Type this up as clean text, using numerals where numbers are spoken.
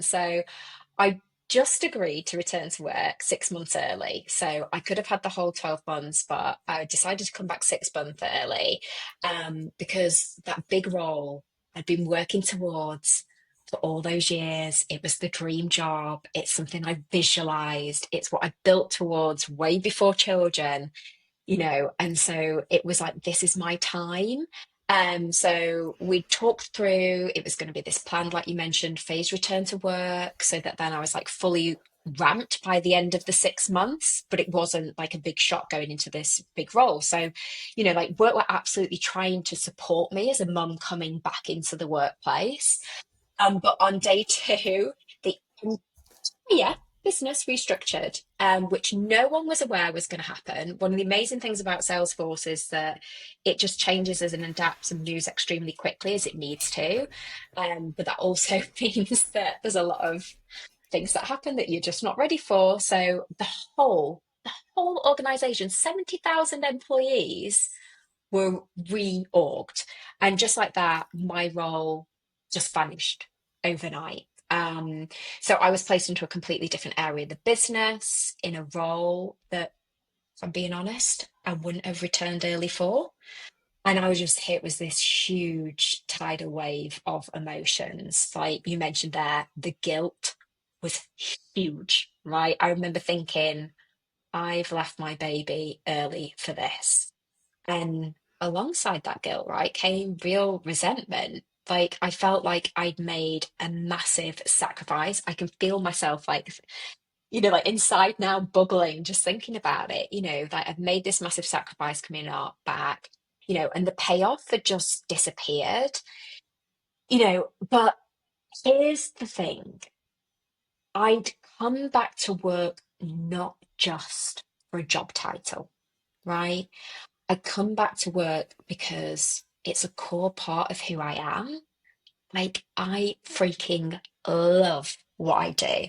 So I just agreed to return to work 6 months early. So I could have had the whole 12 months, but I decided to come back 6 months early because that big role I'd been working towards for all those years. It was the dream job. It's something I visualized. It's what I built towards way before children, and so it was like, this is my time. So we talked through, it was going to be this planned, like you mentioned, phased return to work, so that then I was like fully ramped by the end of the 6 months, but it wasn't like a big shock going into this big role. So, like work were absolutely trying to support me as a mum coming back into the workplace. But on day two, the yeah, business restructured, which no one was aware was going to happen. One of the amazing things about Salesforce is that it just changes as and adapts and moves extremely quickly as it needs to. But that also means that there's a lot of things that happen that you're just not ready for. So the whole organization, 70,000 employees were reorged. And just like that, my role just vanished overnight. So I was placed into a completely different area of the business in a role that, if I'm being honest, I wouldn't have returned early for. And I was just hit with this huge tidal wave of emotions. Like you mentioned there, the guilt was huge, right? I remember thinking, I've left my baby early for this. And alongside that guilt, right, came real resentment. Like I felt like I'd made a massive sacrifice. I can feel myself like inside now bubbling, just thinking about it, that I've made this massive sacrifice coming up back, and the payoff had just disappeared, but here's the thing. I'd come back to work not just for a job title, right? I come back to work because it's a core part of who I am. Like, I freaking love what I do.